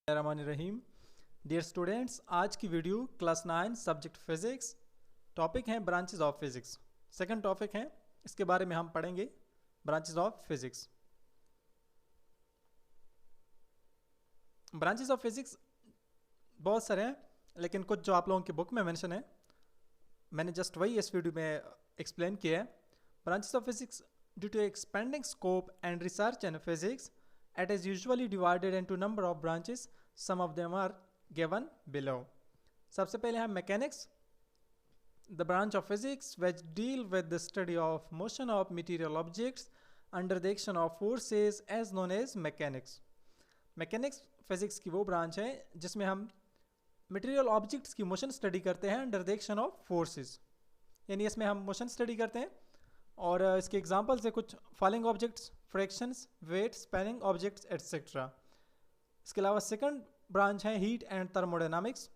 रहीम। Dear students, आज की video class 9 subject physics, topic है branches of physics. Second topic है, इसके बारे में हम पढ़ेंगे branches of physics. Branches of physics बहुत सारे हैं, लेकिन कुछ जो आप लोगों की बुक में मेंशन है, मैंने जस्ट वही इस वीडियो में एक्सप्लेन किया है। Branches of physics due to expanding scope and research in physics, it is usually divided into number of branches. Some of them are given below. सबसे पहले है mechanics, the branch of physics which deal with the study of motion of material objects under the action of forces as known as mechanics. Mechanics physics की वो branch है जिसमें हम material objects की motion study करते हैं under the action of forces, यानी इसमें हम मोशन स्टडी करते हैं। और इसके एग्जांपल्स है कुछ following objects, fractions, weight, spanning objects etcetera. इसके अलावा सेकंड ब्रांच है heat and thermodynamics.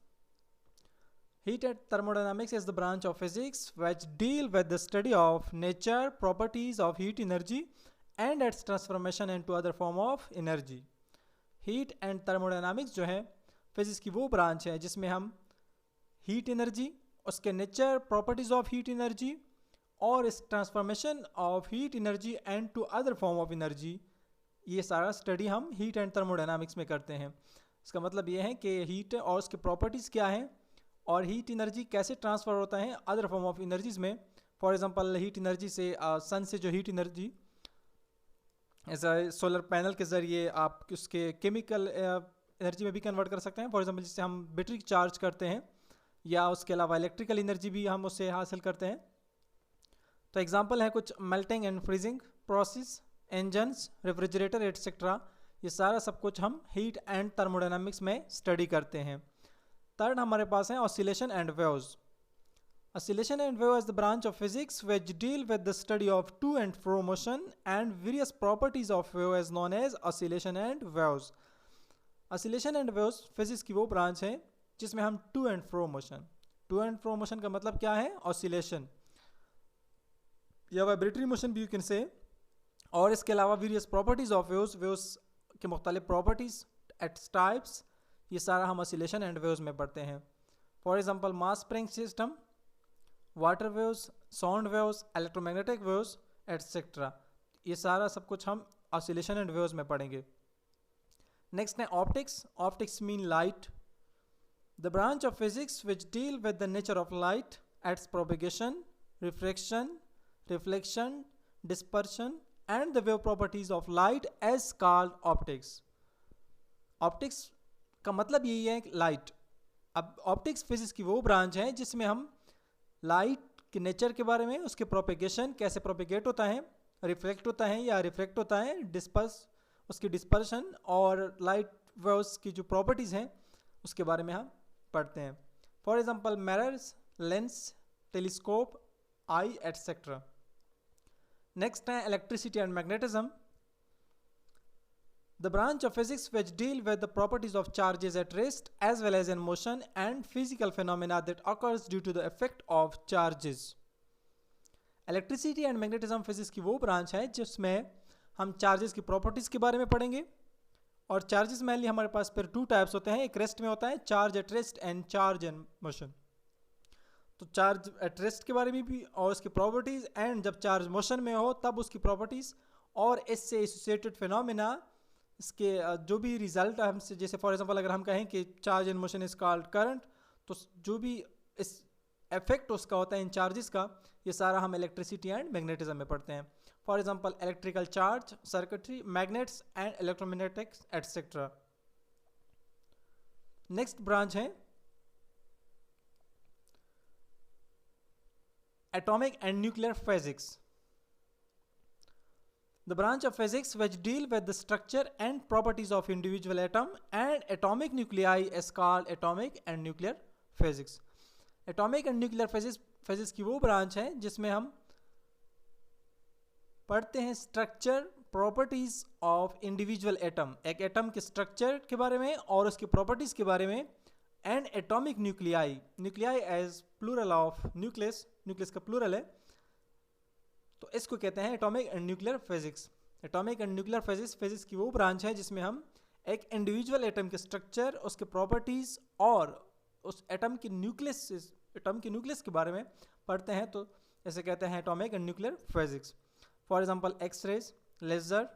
Heat and thermodynamics is the branch of physics which deal with the study of nature, properties of heat energy and its transformation into other form of energy. Heat and thermodynamics जो है physics की वो branch है जिसमें हम heat energy, उसके nature, properties of heat energy और इस transformation of heat energy and to other form of energy, ये सारा स्टडी हम हीट एंड थर्मोडायनामिक्स में करते हैं। इसका मतलब ये है कि हीट और उसके प्रॉपर्टीज़ क्या हैं और हीट एनर्जी कैसे ट्रांसफ़र होता है अदर फॉर्म ऑफ एनर्जीज़ में। फॉर एग्जांपल हीट एनर्जी से सन से जो हीट एनर्जी ऐसा सोलर पैनल के ज़रिए आप उसके केमिकल एनर्जी में भी कन्वर्ट कर सकते हैं। फॉर एग्जांपल जिससे हम बैटरी चार्ज करते हैं, या उसके अलावा इलेक्ट्रिकल एनर्जी भी हम उससे हासिल करते हैं। तो एग्जाम्पल है कुछ melting and freezing process, engines, refrigerator etcetera. ये सारा सब कुछ हम हीट एंड थर्मोडायनामिक्स में स्टडी करते हैं। थर्ड हमारे पास है oscillation and waves. Oscillation and wave is the branch of physics which deal with the study of to and fro motion and various properties of wave is known as oscillation and waves. Oscillation and waves physics की वो branch है जिसमें हम to and fro motion का मतलब क्या है, oscillation या वाइब्रेटरी मोशन भी यू कैन से, और इसके अलावा various properties of waves, waves के मुख्तलिफ प्रॉपर्टीज, एट्स टाइप्स, ये सारा हम ऑसिलेशन एंड वेव्स में पढ़ते हैं। For example mass spring system, water waves, sound waves, electromagnetic waves etcetera, ये सारा सब कुछ हम ऑसिलेशन एंड वेव्स में पढ़ेंगे। नेक्स्ट है optics. Optics mean light, the branch of physics which deal with the nature of light, its propagation, refraction, reflection, dispersion and the wave properties of light as called optics. Optics का मतलब यही है light. अब optics physics की वो branch है जिसमें हम लाइट के नेचर के बारे में, उसके प्रोपेगेशन, कैसे प्रोपेगेट होता है, रिफ्लेक्ट होता है या रिफ्रैक्ट होता है, उसकी डिस्पर्शन और लाइट वेव्स की जो प्रॉपर्टीज़ हैं उसके बारे में हम पढ़ते हैं। For example mirrors, lens, telescope, eye etcetera. Next है electricity and magnetism, the branch of physics which deal with the properties of charges at rest as well as in motion and physical phenomena that occurs due to the effect of charges. Electricity and magnetism physics की वो branch है जिसमें हम charges की properties के बारे में पढ़ेंगे। और चार्जेस मेनली हमारे पास फिर टू टाइप्स होते हैं, एक रेस्ट में होता है charge at rest and charge in motion. तो चार्ज एट रेस्ट के बारे में भी और उसकी प्रॉपर्टीज़, एंड जब चार्ज मोशन में हो तब उसकी प्रॉपर्टीज़ और इससे एसोसिएटेड फिनोमेना, इसके जो भी रिजल्ट हमसे, जैसे फॉर एग्जांपल अगर हम कहें कि charge in motion is called current, तो जो भी इस इफेक्ट उसका होता है इन चार्जेस का, ये सारा हम इलेक्ट्रिसिटी एंड मैग्नेटिज्म में पढ़ते हैं। For example electrical charge, circuitry, magnets and electromagnetics etcetera. Next branch है atomic and nuclear physics, the branch of physics which deal with the structure and properties of individual atom and atomic nuclei is called atomic and nuclear physics. Atomic and nuclear physics की वो branch है जिसमें हम पढ़ते हैं structure, properties of individual atom, एक atom के structure के बारे में और उसकी प्रॉपर्टीज के बारे में, and atomic nuclei, nuclei as plural of nucleus, nucleus का प्लूरल है, तो इसको कहते हैं atomic and nuclear physics. Atomic and nuclear physics की वो ब्रांच है जिसमें हम एक इंडिविजुअल एटम के स्ट्रक्चर, उसके प्रॉपर्टीज़ और उस एटम की न्यूक्लियस के बारे में पढ़ते हैं, तो इसे कहते हैं atomic and nuclear physics. For example X rays, laser,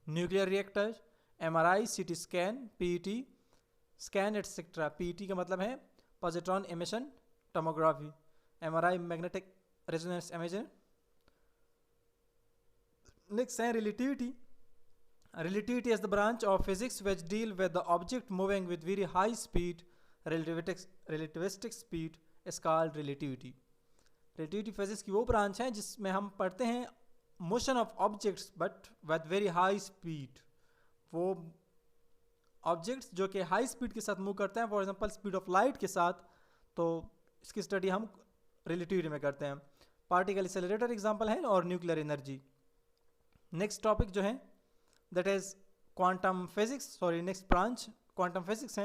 nuclear reactor, MRI, CT scan, PET scan etcetera. PET का मतलब है positron emission tomography, MRI magnetic resonance imaging. Next है relativity. Relativity is the branch of physics which deal with the object moving with very high speed. Relativistic speed is called relativity. Relativity physics की वो branch है जिसमें हम पढ़ते हैं motion of objects but with very high speed. वो objects जो कि high speed के साथ मूव करते हैं, for example speed of light के साथ, तो इसकी स्टडी हम relativity में करते हैं। Particle accelerator एग्जाम्पल है और न्यूक्लियर एनर्जी। नेक्स्ट टॉपिक जो है that is quantum physics, next branch quantum physics है,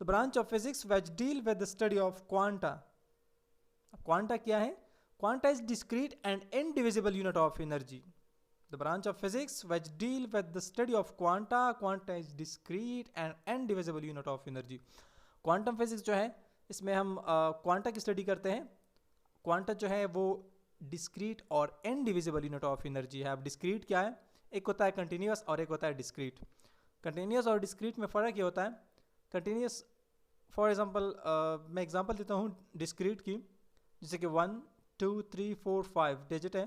the branch of physics which deal with the study of quanta. Quanta क्या है? Quanta is discrete and indivisible unit of energy. The branch of physics which deal with the study of quanta. Quanta is discrete and indivisible unit of energy. Quantum physics जो है इसमें हम quanta की study करते हैं। Quanta जो है वो discrete और indivisible unit of energy है। अब discrete क्या है? एक होता है कंटिन्यूस और एक होता है डिस्क्रीट। कंटिन्यूस और डिस्क्रीट में फ़र्क ये होता है, कंटिन्यूस फॉर एग्जांपल मैं एग्जांपल देता हूँ डिस्क्रीट की, जैसे कि 1 2 3 4 5 डिजिट है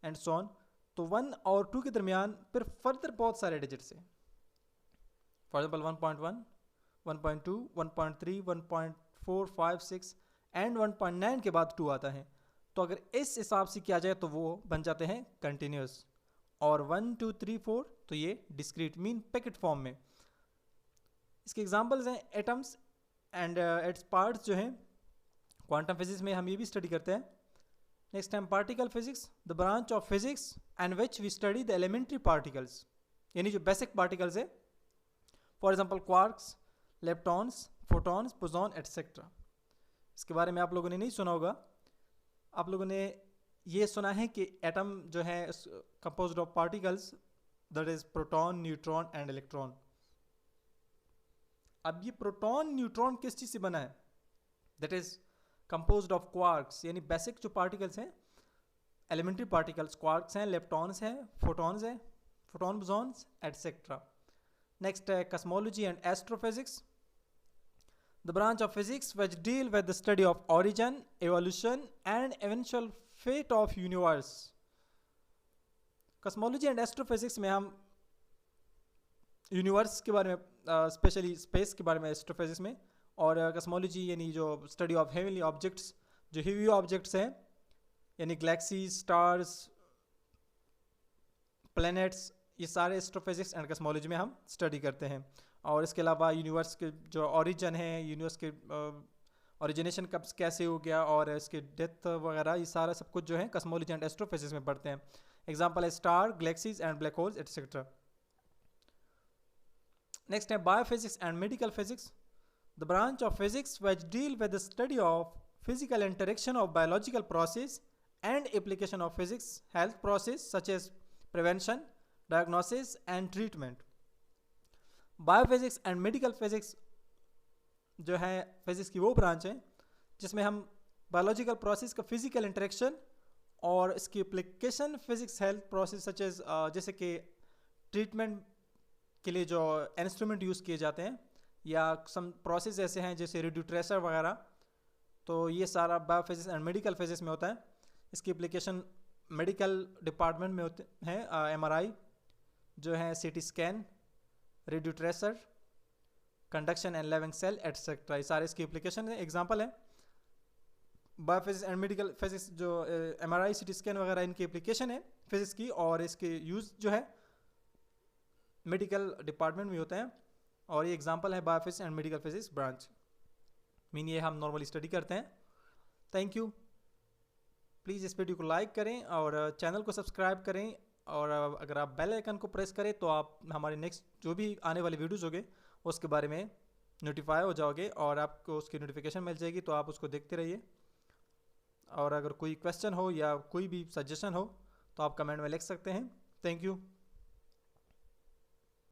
एंड सो ऑन, तो 1 और 2 के दरमियान फिर फर्दर बहुत सारे डिजिट्स हैं। फॉर एग्जांपल 1.1 1.2 1.3 1.4 5 6 एंड 1.9 के बाद 2 आता है। तो अगर इस हिसाब से किया जाए तो वो बन जाते हैं कंटिन्यूस, और 1 2 3 4 तो ये डिस्क्रीट मीन पैकेट फॉर्म में। इसके एग्जांपल्स हैं एटम्स एंड इट्स पार्ट्स जो हैं क्वांटम फिजिक्स में हम ये भी स्टडी करते हैं। Next time particle physics, the branch of physics and which we study the elementary particles, यानी जो बेसिक पार्टिकल्स है, for example quarks, leptons, photons, boson etcetera. इसके बारे में आप लोगों ने नहीं सुना होगा, आप लोगों ने ये सुना है कि एटम जो है composed of particles, that is proton, neutron and electron. अब ये प्रोटॉन न्यूट्रॉन किस चीज़ से बना है? That is composed of quarks, यानी बेसिक जो पार्टिकल्स हैं, एलिमेंट्री पार्टिकल्स, क्वार्क्स हैं, लेप्टॉन्स हैं, फोटॉन्स हैं, फोटॉन, बोसॉन्स एटसेट्रा। नेक्स्ट है cosmology and astrophysics, the branch of physics which deal with the study of origin, evolution and eventual fate of universe. Cosmology and astrophysics में हम universe के बारे में, specially space के बारे में एस्ट्रोफिजिक्स में, और कॉस्मोलॉजी यानी जो स्टडी ऑफ हेवनली ऑब्जेक्ट्स, जो हेवी ऑब्जेक्ट्स हैं यानी गैलेक्सीज, स्टार्स, प्लैनेट्स, ये सारे एस्ट्रोफिजिक्स एंड कॉस्मोलॉजी में हम स्टडी करते हैं। और इसके अलावा यूनिवर्स के जो ओरिजिन है, यूनिवर्स के ओरिजिनेशन कब कैसे हो गया और इसके डेथ वगैरह, ये सारा सब कुछ जो है कॉस्मोलॉजी एंड एस्ट्रोफिजिक्स में पढ़ते हैं। एग्जांपल है star, galaxies and black holes etcetera. Next है biophysics and medical physics, the branch of physics which deal with the study of physical interaction of biological process and application of physics health process such as prevention, diagnosis and treatment. Biophysics and medical physics जो है physics की वो branch है जिसमें हम biological process का physical interaction और इसकी application physics health process such as, जैसे कि ट्रीटमेंट के लिए जो इंस्ट्रूमेंट यूज़ किए जाते हैं, या सम प्रोसेस ऐसे हैं जैसे रेडियो ट्रेसर वगैरह, तो ये सारा बायोफिजिक्स एंड मेडिकल फिजिक्स में होता है। इसकी एप्लीकेशन मेडिकल डिपार्टमेंट में होते हैं, एमआरआई जो है, CT scan, radio tracer, conduction and living cell etcetera, ये सारे इसकी एप्लीकेशन है। एग्जांपल है बायोफिजिक्स एंड मेडिकल फिजिक्स, जो एमआरआई, सीटी स्कैन वगैरह इनकी एप्लीकेशन है फिजिक्स की, और इसके यूज़ जो है मेडिकल डिपार्टमेंट में होते हैं। और ये एग्जांपल है biophysics and medical physics branch, mean ये हम नॉर्मली स्टडी करते हैं। Thank you. प्लीज़ इस वीडियो को लाइक करें और चैनल को सब्सक्राइब करें, और अगर आप बेल आइकन को प्रेस करें तो आप हमारे नेक्स्ट जो भी आने वाले वीडियोज़ होंगे उसके बारे में नोटिफाई हो जाओगे और आपको उसकी नोटिफिकेशन मिल जाएगी, तो आप उसको देखते रहिए। और अगर कोई क्वेश्चन हो या कोई भी सजेशन हो तो आप कमेंट में लिख सकते हैं। Thank you.